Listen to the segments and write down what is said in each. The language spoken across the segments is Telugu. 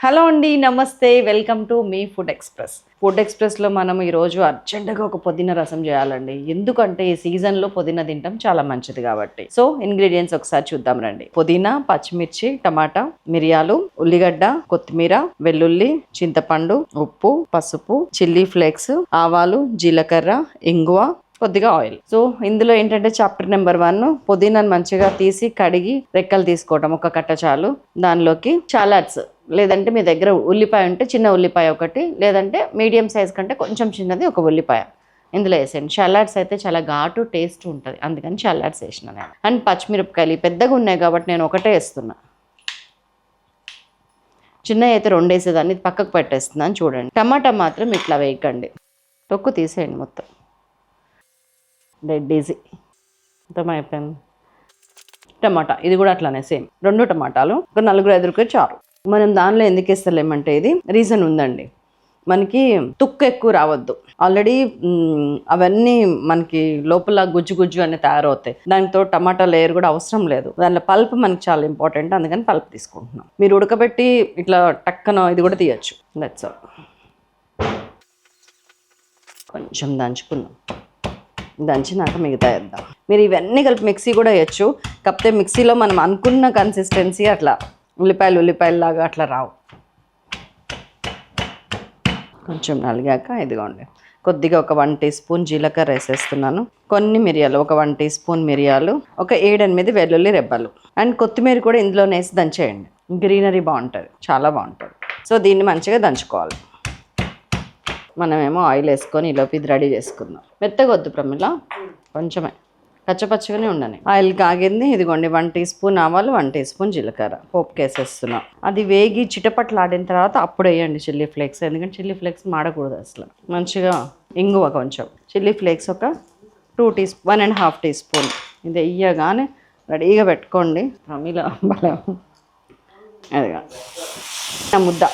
హలో అండి, నమస్తే, welcome to me food express. Food ఎక్స్ప్రెస్లో మనం ఈరోజు అర్జెంటుగా ఒక పుదీనా రసం చేయాలండి. ఎందుకంటే ఈ సీజన్లో పుదీనా తింటాం చాలా మంచిది కాబట్టి. సో ఇంగ్రీడియంట్స్ ఒకసారి చూద్దాం రండి. పుదీనా, పచ్చిమిర్చి, టమాటా, మిరియాలు, ఉల్లిగడ్డ, కొత్తిమీర, వెల్లుల్లి, చింతపండు, ఉప్పు, పసుపు, చిల్లీ ఫ్లేక్స్, ఆవాలు, జీలకర్ర, ఇంగువ, కొద్దిగా ఆయిల్. సో ఇందులో ఏంటంటే చాప్టర్ నెంబర్ 1 పుదీనాను మంచిగా తీసి కడిగి రెక్కలు తీసుకోవడం, ఒక కట్ట చాలు. దానిలోకి షాలట్స్, లేదంటే మీ దగ్గర ఉల్లిపాయ ఉంటే చిన్న ఉల్లిపాయ ఒకటి, లేదంటే మీడియం సైజ్ కంటే కొంచెం చిన్నది ఒక ఉల్లిపాయ ఇందులో వేసేయండి. షాలట్స్ అయితే చాలా ఘాటు టేస్ట్ ఉంటుంది, అందుకని షాలట్స్ వేసిన నేను. అండ్ పచ్చిమిరపకాయలు పెద్దగా ఉన్నాయి కాబట్టి నేను ఒకటే వేస్తున్నా. చిన్నవి అయితే 2 వేసేదాన్ని, పక్కకు పెట్టేస్తున్నాను చూడండి. టమాటా మాత్రం ఇట్లా వేయకండి, తొక్కు తీసేయండి మొత్తం. డెడ్ ఈజీ, మొత్తం అయిపోయింది. టమాటా ఇది కూడా అట్లానే సేమ్, 2 టమాటాలు, ఒక 4-5 చారు. మనం దానిలో ఎందుకు వేస్తలేమంటే ఇది రీజన్ ఉందండి. మనకి తుక్కు ఎక్కువ రావద్దు. ఆల్రెడీ అవన్నీ మనకి లోపల గుజ్జు గుజ్జు అన్నీ తయారవుతాయి. దానితో టమాటా లేయర్ కూడా అవసరం లేదు. దానిలో పల్ప్ మనకి చాలా ఇంపార్టెంట్, అందుకని పల్ప్ తీసుకుంటున్నాం. మీరు ఉడకబెట్టి ఇట్లా టక్కన ఇది కూడా తీయచ్చు. That's all. కొంచెం దంచుకున్నాం, దంచినాక మిగతా వేద్దాం. మీరు ఇవన్నీ కలిపి మిక్సీ కూడా వేయచ్చు, కాకపోతే మిక్సీలో మనం అనుకున్న కన్సిస్టెన్సీ అట్లా ఉల్లిపాయలాగా అట్లా రావు. కొంచెం నలిగాక ఇదిగోండి, కొద్దిగా ఒక 1 టీ స్పూన్ జీలకర్ర వేసేస్తున్నాను. కొన్ని మిరియాలు, ఒక 1 టీ స్పూన్ మిరియాలు, ఒక 7-8 వెల్లుల్లి రెబ్బలు, అండ్ కొత్తిమీర కూడా ఇందులోనే వేసి దంచేయండి. గ్రీనరీ బాగుంటుంది, చాలా బాగుంటుంది. సో దీన్ని మంచిగా దంచుకోవాలి. మనమేమో ఆయిల్ వేసుకొని ఈలోపు ఇది రెడీ చేసుకుందాం. మెత్తగా వద్దు ప్రమిళ, కొంచెమే పచ్చపచ్చగానే ఉండని. ఆయిల్ కాగింది, ఇదిగోండి 1 టీ స్పూన్ ఆవాలు, 1 టీ స్పూన్ జీలకర్ర పోపుకి వేసేస్తున్నాం. అది వేగి చిటపట్లాడిన తర్వాత అప్పుడు వేయండి చిల్లీ ఫ్లేక్స్, ఎందుకంటే చిల్లీ ఫ్లేక్స్ మాడకూడదు అసలు. మంచిగా ఇంగువ కొంచెం, చిల్లీ ఫ్లేక్స్ ఒక 1.5 టీ స్పూన్. ఇది వేయగానే రెడీగా పెట్టుకోండి. ప్రమిళ బలం అదిగా నా ముద్ద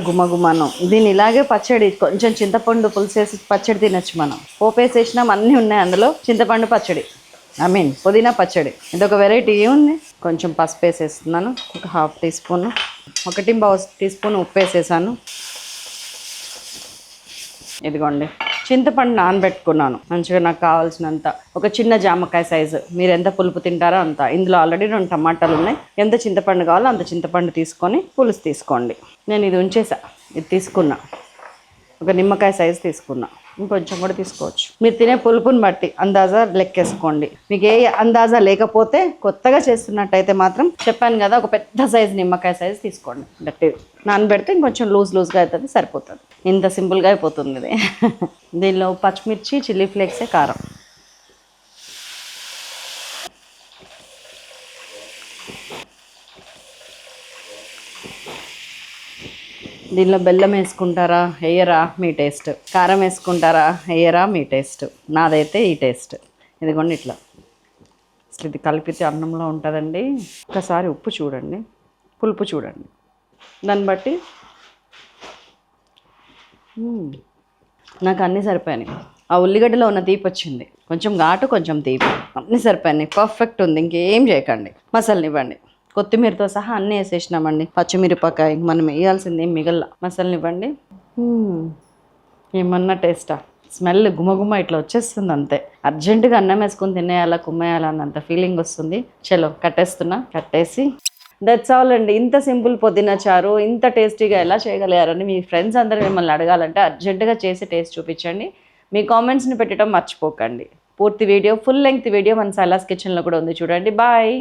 గుమగుమనం. దీన్ని ఇలాగే పచ్చడి, కొంచెం చింతపండు పులుసేసి పచ్చడి తినచ్చు మనం. పోపేసేసినాం, అన్నీ ఉన్నాయి అందులో. చింతపండు పచ్చడి, పుదీనా పచ్చడి, ఇదొక వెరైటీ ఉంది. కొంచెం పసుపు వేసేస్తున్నాను, ఒక 1/2 టీ స్పూన్, 1 టీ స్పూన్ ఉప్పు వేసేసాను. ఇదిగోండి చింతపండు నానబెట్టుకున్నాను మంచిగా, నాకు కావాల్సినంత. ఒక చిన్న జామకాయ సైజు, మీరు ఎంత పులుపు తింటారో అంత. ఇందులో ఆల్రెడీ 2 టమాటాలు ఉన్నాయి. ఎంత చింతపండు కావాలో అంత చింతపండు తీసుకొని పులుసు తీసుకోండి. నేను ఇది ఉంచేసా, ఇది తీసుకున్నా. ఒక నిమ్మకాయ సైజు తీసుకున్నా, ఇంకొంచెం కూడా తీసుకోవచ్చు. మీరు తినే పులుపుని బట్టి అందాజా లెక్కేసుకోండి. మీకు ఏ అందాజా లేకపోతే కొత్తగా చేస్తున్నట్టయితే మాత్రం చెప్పాను కదా, ఒక పెద్ద సైజు నిమ్మకాయ సైజు తీసుకోండి. గట్టిగా నానబెడితే ఇంకొంచెం లూజ్గా అవుతుంది, సరిపోతుంది. ఇంత సింపుల్గా అయిపోతుంది ఇది. దీనిలో పచ్చిమిర్చి, చిల్లీ ఫ్లేక్సే కారం. దీనిలో బెల్లం వేసుకుంటారా వేయరా మీ టేస్ట్, కారం వేసుకుంటారా వేయరా మీ టేస్ట్. నాదైతే ఈ టేస్ట్. ఇదిగోండి ఇట్లా అసలు ఇది కలిపితే అన్నంలో ఉంటుందండి. ఒకసారి ఉప్పు చూడండి, పులుపు చూడండి, దాన్ని బట్టి. నాకు అన్నీ సరిపోయాయి. ఆ ఉల్లిగడ్డలో ఉన్న తీపి వచ్చింది, కొంచెం ఘాటు కొంచెం తీపి, అన్నీ సరిపోయాయి. పర్ఫెక్ట్ ఉంది. ఇంకేం చేయకండి, మసాలానివ్వండి. కొత్తిమీరతో సహా అన్నీ వేసేసినామండి. పచ్చిమిరపకాయ మనం వేయాల్సింది ఏం మిగల. మసాలానివ్వండి. ఏమన్నా టేస్టా, స్మెల్ గుమగుమ ఇట్లా వచ్చేస్తుంది అంతే. అర్జెంటుగా అన్నం వేసుకొని తినేయాలా, కుమ్మేయాలా అన్నంత ఫీలింగ్ వస్తుంది. చలో కట్టేస్తున్నా. కట్టేసి దట్స్ ఆల్ అండి. ఇంత సింపుల్ పుదీనా చారు ఇంత టేస్టీగా ఎలా చేయగలిగారని మీ ఫ్రెండ్స్ అందరూ మిమ్మల్ని అడగాలంటే అర్జెంటుగా చేసి టేస్ట్ చూపించండి. మీ కామెంట్స్ని పెట్టడం మర్చిపోకండి. పూర్తి వీడియో, ఫుల్ లెంగ్త్ వీడియో మన సైలాస్ కిచెన్లో కూడా ఉంది, చూడండి. బాయ్.